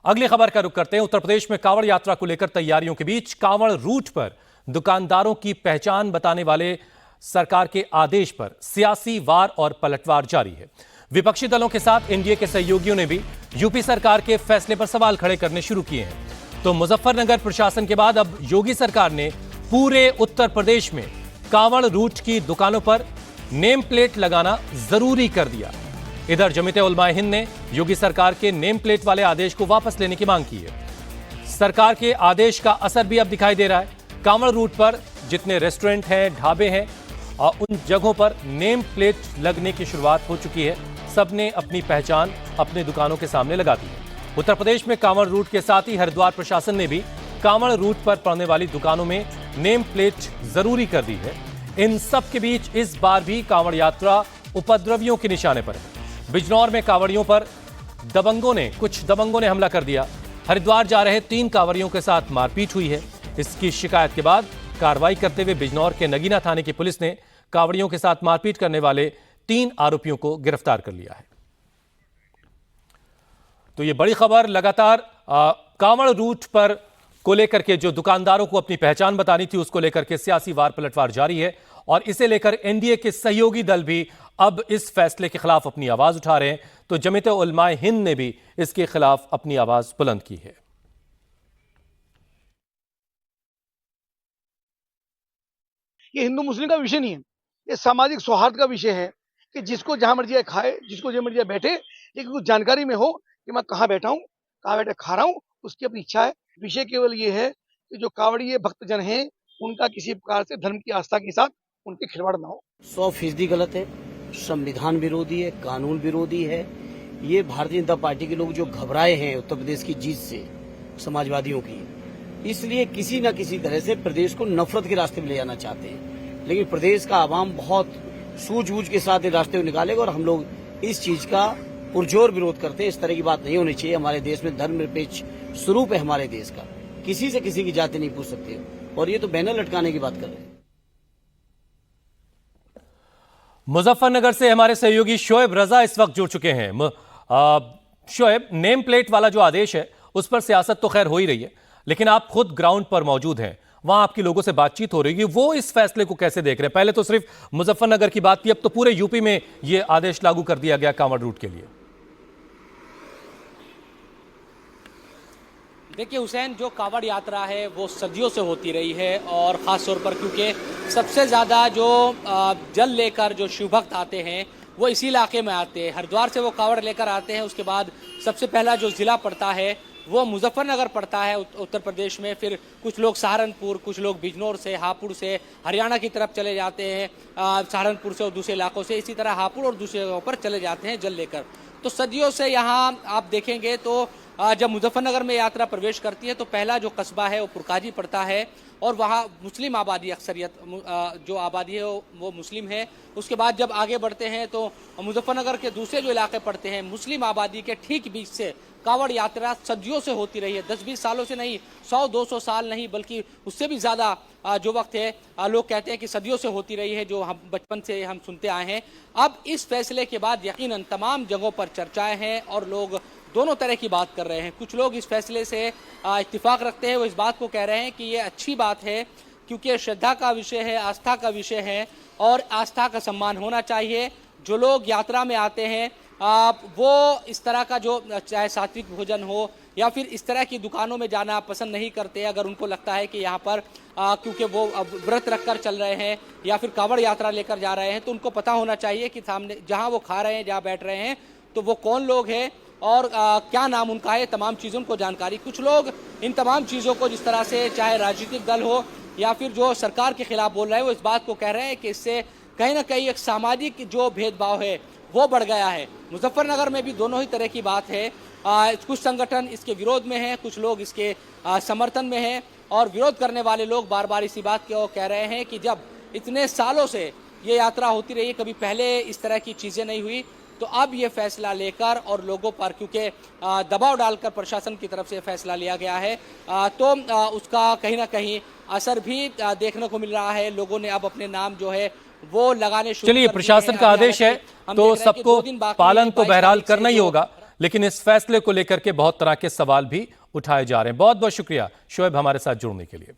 अगली खबर का रुख करते हैं। उत्तर प्रदेश में कांवड़ यात्रा को लेकर तैयारियों के बीच कांवड़ रूट पर दुकानदारों की पहचान बताने वाले सरकार के आदेश पर सियासी वार और पलटवार जारी है। विपक्षी दलों के साथ एनडीए के सहयोगियों ने भी यूपी सरकार के फैसले पर सवाल खड़े करने शुरू किए हैं। तो मुजफ्फरनगर प्रशासन के बाद अब योगी सरकार ने पूरे उत्तर प्रदेश में कांवड़ रूट की दुकानों पर नेम प्लेट लगाना जरूरी कर दिया। इधर जमीयत उलमाए हिंद ने योगी सरकार के नेम प्लेट वाले आदेश को वापस लेने की मांग की है। सरकार के आदेश का असर भी अब दिखाई दे रहा है। कांवड़ रूट पर जितने रेस्टोरेंट हैं, ढाबे हैं, उन जगहों पर नेम प्लेट लगने की शुरुआत हो चुकी है। सबने अपनी पहचान अपने दुकानों के सामने लगा दी है। उत्तर प्रदेश में कांवड़ रूट के साथ ही हरिद्वार प्रशासन ने भी कांवड़ रूट पर पड़ने वाली दुकानों में नेम प्लेट जरूरी कर दी है। इन सब के बीच इस बार भी कांवड़ यात्रा उपद्रवियों के निशाने पर है। बिजनौर में कांवड़ियों पर कुछ दबंगों ने हमला कर दिया। हरिद्वार जा रहे 3 कांवड़ियों के साथ मारपीट हुई है। इसकी शिकायत के बाद कार्रवाई करते हुए बिजनौर के नगीना थाने की पुलिस ने कांवड़ियों के साथ मारपीट करने वाले 3 आरोपियों को गिरफ्तार कर लिया है। तो ये बड़ी खबर, लगातार कांवड़ रूट पर को लेकर के जो दुकानदारों को अपनी पहचान बतानी थी उसको लेकर के सियासी वार पलटवार जारी है और इसे लेकर एनडीए के सहयोगी दल भी अब इस फैसले के खिलाफ अपनी आवाज उठा रहे हैं। तो जमीयत उलमाए हिंद ने भी इसके खिलाफ अपनी आवाज बुलंद की है। ये हिंदू मुस्लिम का विषय नहीं है, ये सामाजिक सौहार्द का विषय है कि जिसको जहां मर्जी आए खाए, जिसको जहां मर्जी आए बैठे, लेकिन कुछ जानकारी में हो कि मैं कहाँ बैठा हूँ, कहाँ बैठे खा रहा हूँ, उसकी अपनी इच्छा है। विषय केवल ये है कि जो कांवड़िए भक्तजन हैं उनका किसी प्रकार से धर्म की आस्था के साथ उनके खिलवाड़ ना हो। 100% गलत है, संविधान विरोधी है, कानून विरोधी है। ये भारतीय जनता पार्टी के लोग जो घबराए हैं उत्तर प्रदेश की जीत से, समाजवादियों की, इसलिए किसी न किसी तरह से प्रदेश को नफरत के रास्ते में ले जाना चाहते हैं। लेकिन प्रदेश का आवाम बहुत सूझबूझ के साथ ये रास्ते को निकालेगा और हम लोग इस चीज का पुरजोर विरोध करते हैं। इस तरह की बात नहीं होनी चाहिए। हमारे देश में धर्मनिरपेक्ष स्वरूप है हमारे देश का, किसी से किसी की जाति नहीं पूछ सकते और ये तो बैनर लटकाने की बात कर रहे हैं। मुजफ्फरनगर से हमारे सहयोगी शोएब रजा इस वक्त जुड़ चुके हैं। शोएब, नेम प्लेट वाला जो आदेश है उस पर सियासत तो खैर हो ही रही है, लेकिन आप खुद ग्राउंड पर मौजूद हैं, वहां आपकी लोगों से बातचीत हो रही है, वो इस फैसले को कैसे देख रहे हैं? पहले तो सिर्फ मुजफ्फरनगर की बात थी, अब तो पूरे यूपी में ये आदेश लागू कर दिया गया कांवड़ रूट के लिए। देखिए हुसैन, जो कांवड़ यात्रा है वो सदियों से होती रही है और ख़ास तौर पर क्योंकि सबसे ज़्यादा जो जल लेकर जो शिव भक्त आते हैं वो इसी इलाके में आते हैं। हरिद्वार से वो कांवड़ लेकर आते हैं। उसके बाद सबसे पहला जो ज़िला पड़ता है वो मुजफ्फरनगर पड़ता है उत्तर प्रदेश में। फिर कुछ लोग सहारनपुर, कुछ लोग बिजनौर से, हापुड़ से, हरियाणा की तरफ चले जाते हैं, सहारनपुर से और दूसरे इलाकों से, इसी तरह हापुड़ और दूसरे जगहों पर चले जाते हैं जल लेकर। तो सदियों से यहाँ आप देखेंगे तो जब मुजफ्फरनगर में यात्रा प्रवेश करती है तो पहला जो कस्बा है वो पुरकाजी पड़ता है और वहाँ मुस्लिम आबादी, अक्सरियत जो आबादी है वो मुस्लिम है। उसके बाद जब आगे बढ़ते हैं तो मुजफ्फरनगर के दूसरे जो इलाके पड़ते हैं, मुस्लिम आबादी के ठीक बीच से कांवड़ यात्रा सदियों से होती रही है। 10-20 सालों से नहीं, 100-200 साल नहीं, बल्कि उससे भी ज़्यादा जो वक्त है, लोग कहते हैं कि सदियों से होती रही है, जो हम बचपन से हम सुनते आए हैं। अब इस फैसले के बाद यकीनन तमाम जगहों पर चर्चाएं हैं और लोग दोनों तरह की बात कर रहे हैं। कुछ लोग इस फैसले से इत्तेफाक रखते हैं, वो इस बात को कह रहे हैं कि ये अच्छी बात है क्योंकि श्रद्धा का विषय है, आस्था का विषय है और आस्था का सम्मान होना चाहिए। जो लोग यात्रा में आते हैं वो इस तरह का जो चाहे सात्विक भोजन हो या फिर इस तरह की दुकानों में जाना पसंद नहीं करते। अगर उनको लगता है कि यहाँ पर क्योंकि वो व्रत रखकर चल रहे हैं या फिर कांवड़ यात्रा लेकर जा रहे हैं तो उनको पता होना चाहिए कि सामने जहाँ वो खा रहे हैं, जहाँ बैठ रहे हैं, तो वो कौन लोग हैं और क्या नाम उनका है, तमाम चीज़ों को जानकारी। कुछ लोग इन तमाम चीज़ों को जिस तरह से चाहे राजनीतिक दल हो या फिर जो सरकार के खिलाफ बोल रहे हैं वो इस बात को कह रहे हैं कि इससे कहीं ना कहीं एक सामाजिक जो भेदभाव है वो बढ़ गया है। मुजफ्फरनगर में भी दोनों ही तरह की बात है। कुछ संगठन इसके विरोध में हैं, कुछ लोग इसके समर्थन में हैं और विरोध करने वाले लोग बार बार इसी बात को कह रहे हैं कि जब इतने सालों से ये यात्रा होती रही है, कभी पहले इस तरह की चीज़ें नहीं हुई, तो अब ये फैसला लेकर और लोगों पर क्योंकि दबाव डालकर प्रशासन की तरफ से फैसला लिया गया है तो उसका कहीं ना कहीं असर भी देखने को मिल रहा है। लोगों ने अब अपने नाम जो है वो लगाने शुरू। चलिए, प्रशासन का आदेश है तो सबको पालन तो बहरहाल करना ही होगा, लेकिन इस फैसले को लेकर के बहुत तरह के सवाल भी उठाए जा रहे हैं। बहुत बहुत शुक्रिया शोएब हमारे साथ जुड़ने के लिए।